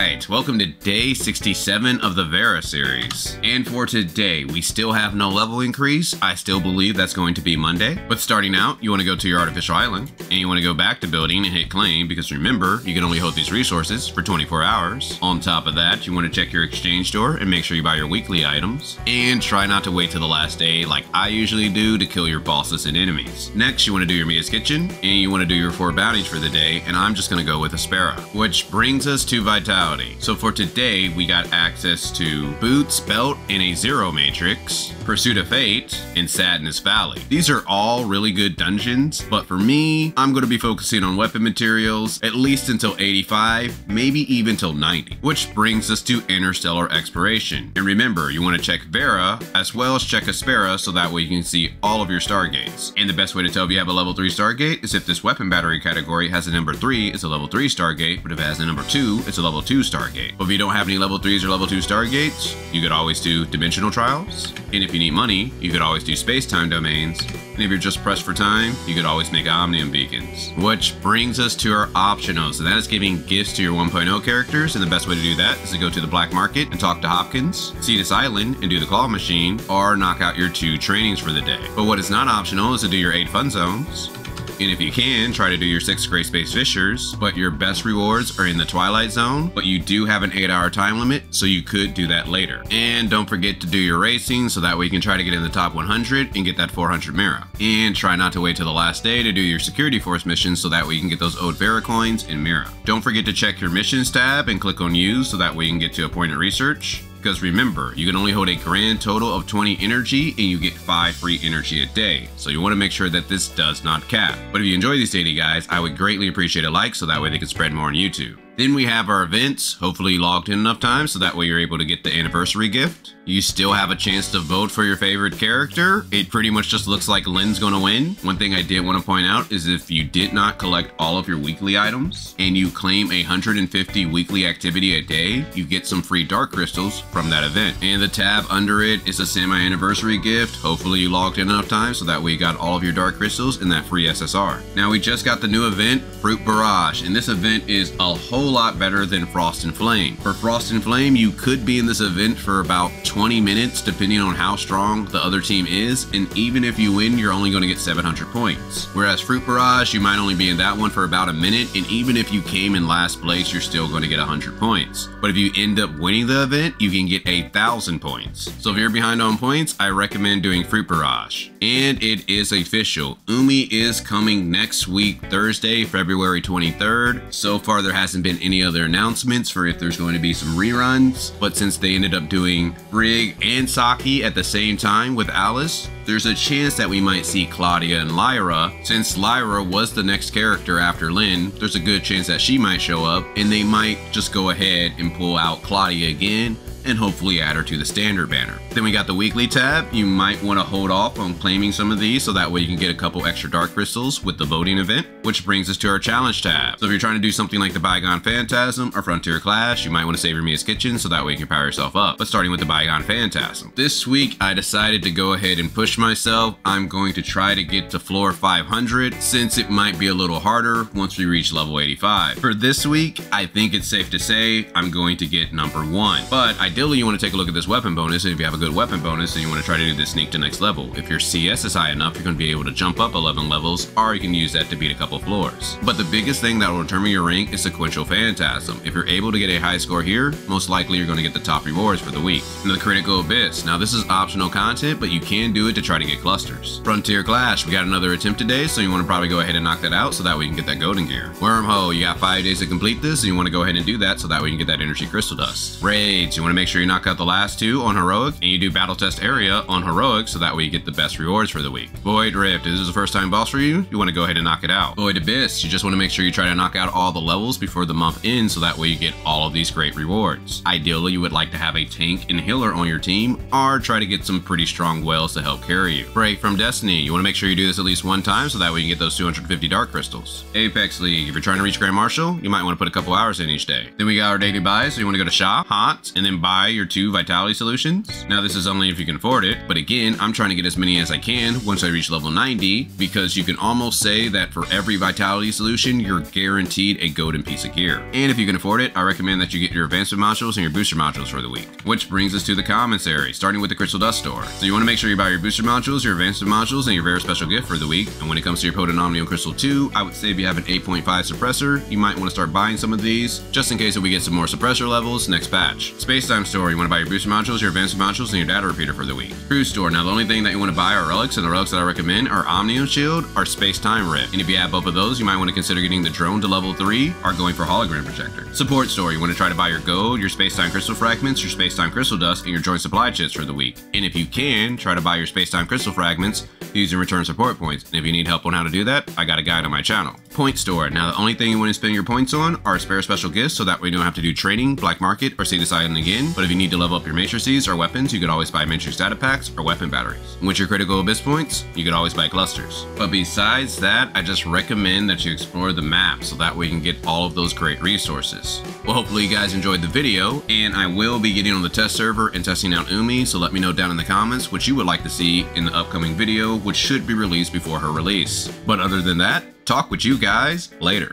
Alright, welcome to day 67 of the Vera series. And for today, we still have no level increase. I still believe that's going to be Monday. But starting out, you want to go to your artificial island, and you want to go back to building and hit claim, because remember, you can only hold these resources for 24 hours. On top of that, you want to check your exchange store and make sure you buy your weekly items. And try not to wait till the last day like I usually do to kill your bosses and enemies. Next, you want to do your Mia's Kitchen, and you want to do your 4 bounties for the day, and I'm just going to go with Aspera. Which brings us to Vitality. So for today, we got access to Boots, Belt, and a Zero Matrix, Pursuit of Fate, and Sadness Valley. These are all really good dungeons, but for me, I'm going to be focusing on weapon materials at least until 85, maybe even till 90. Which brings us to Interstellar Exploration. And remember, you want to check Vera as well as check Aspera so that way you can see all of your Stargates. And the best way to tell if you have a level 3 Stargate is if this weapon battery category has a number 3, it's a level 3 Stargate, but if it has a number 2, it's a level 2 Stargate. But if you don't have any level 3s or level 2 Stargates, you could always do Dimensional Trials. And if you need money, you could always do Space-Time Domains. And if you're just pressed for time, you could always make Omnium Beacons. Which brings us to our optionals, and that is giving gifts to your 1.0 characters, and the best way to do that is to go to the black market and talk to Hopkins, see this island and do the claw machine, or knock out your 2 trainings for the day. But what is not optional is to do your 8 fun zones. And if you can, try to do your 6 Greyspace Fissures, but your best rewards are in the Twilight Zone, but you do have an 8-hour time limit, so you could do that later. And don't forget to do your racing, so that way you can try to get in the top 100 and get that 400 Mira. And try not to wait till the last day to do your Security Force missions, so that way you can get those owed Vera coins and Mira. Don't forget to check your missions tab and click on use, so that way you can get to appointed research. Because remember, you can only hold a grand total of 20 energy and you get 5 free energy a day. So you want to make sure that this does not cap. But if you enjoy these daily guides, I would greatly appreciate a like so that way they can spread more on YouTube. Then we have our events. Hopefully you logged in enough time so that way you're able to get the anniversary gift. You still have a chance to vote for your favorite character. It pretty much just looks like Lin's gonna win. One thing I did want to point out is if you did not collect all of your weekly items and you claim 150 weekly activity a day, you get some free dark crystals from that event. And the tab under it is a semi-anniversary gift. Hopefully you logged in enough time so that way you got all of your dark crystals and that free SSR. Now we just got the new event, Fruit Barrage, and this event is a whole lot better than Frost and Flame. For Frost and Flame, you could be in this event for about 20 minutes depending on how strong the other team is, and even if you win, you're only going to get 700 points. Whereas Fruit Barrage, you might only be in that one for about a minute, and even if you came in last place, you're still going to get 100 points. But if you end up winning the event, you can get 1,000 points. So if you're behind on points, I recommend doing Fruit Barrage. And it is official. Umi is coming next week, Thursday, February 23rd. So far, there hasn't been any other announcements for if there's going to be some reruns, but since they ended up doing Brig and Saki at the same time with Alyss, there's a chance that we might see Claudia and Lyra. Since Lyra was the next character after Lin, there's a good chance that she might show up, and they might just go ahead and pull out Claudia again and hopefully add her to the standard banner. Then we got the weekly tab. You might want to hold off on claiming some of these so that way you can get a couple extra dark crystals with the voting event, which brings us to our challenge tab. So if you're trying to do something like the Bygone Phantasm or Frontier Clash, you might want to save your Mia's Kitchen so that way you can power yourself up. But starting with the Bygone Phantasm. This week, I decided to go ahead and push myself. I'm going to try to get to floor 500 since it might be a little harder once we reach level 85. For this week, I think it's safe to say I'm going to get number 1. But ideally, you want to take a look at this weapon bonus, and if you have a good weapon bonus, then you want to try to do this sneak to next level. If your CS is high enough, you're going to be able to jump up 11 levels, or you can use that to beat a couple floors. But the biggest thing that will determine your rank is Sequential Phantasm. If you're able to get a high score here, most likely you're going to get the top rewards for the week. And the Critical Abyss. Now this is optional content, but you can do it to try to get clusters. Frontier Clash, we got another attempt today, so you want to probably go ahead and knock that out so that way you can get that golden gear. Wormhole, you got 5 days to complete this, and you want to go ahead and do that so that way you can get that energy crystal dust. Raids, you want to make sure you knock out the last 2 on Heroic, and you do Battle Test Area on Heroic so that way you get the best rewards for the week. Void Rift, if this is the first time boss for you, you want to go ahead and knock it out. Void Abyss, you just want to make sure you try to knock out all the levels before the month ends so that way you get all of these great rewards. Ideally, you would like to have a tank and healer on your team, or try to get some pretty strong whales to help carry you. Break from Destiny, you want to make sure you do this at least 1 time so that way you can get those 250 dark crystals. Apex League, if you're trying to reach Grand Marshal, you might want to put a couple hours in each day. Then we got our daily buys, so you want to go to Shop, Hot, and then buy buy your 2 vitality solutions. Now this is only if you can afford it, but again, I'm trying to get as many as I can once I reach level 90, because you can almost say that for every vitality solution, you're guaranteed a golden piece of gear. And if you can afford it, I recommend that you get your advancement modules and your booster modules for the week. Which brings us to the commissary, starting with the Crystal Dust store. So you want to make sure you buy your booster modules, your advancement modules, and your Vera special gift for the week. And when it comes to your potent Omnium Crystal 2, I would say if you have an 8.5 suppressor, you might want to start buying some of these, just in case if we get some more suppressor levels next patch. Space-time store, you want to buy your booster modules, your advancement modules, and your data repeater for the week. Cruise store, now the only thing that you want to buy are relics, and the relics that I recommend are Omnium Shield or Space-time Rift. And if you have both of those, you might want to consider getting the drone to level 3 or going for hologram projector. Support store, you want to try to buy your gold, your space-time crystal fragments, your space-time crystal dust, and your joint supply chips for the week. And if you can, try to buy your space-time crystal fragments using return support points. And if you need help on how to do that, I got a guide on my channel. Point store, now the only thing you want to spend your points on are spare special gifts, so that way you don't have to do trading, black market, or see this island again. But if you need to level up your matrices or weapons, you could always buy matrix data packs or weapon batteries. And with your critical abyss points, you could always buy clusters. But besides that, I just recommend that you explore the map, so that way you can get all of those great resources. Well, hopefully you guys enjoyed the video, and I will be getting on the test server and testing out Umi, so let me know down in the comments what you would like to see in the upcoming video, which should be released before her release. But other than that, talk with you guys later.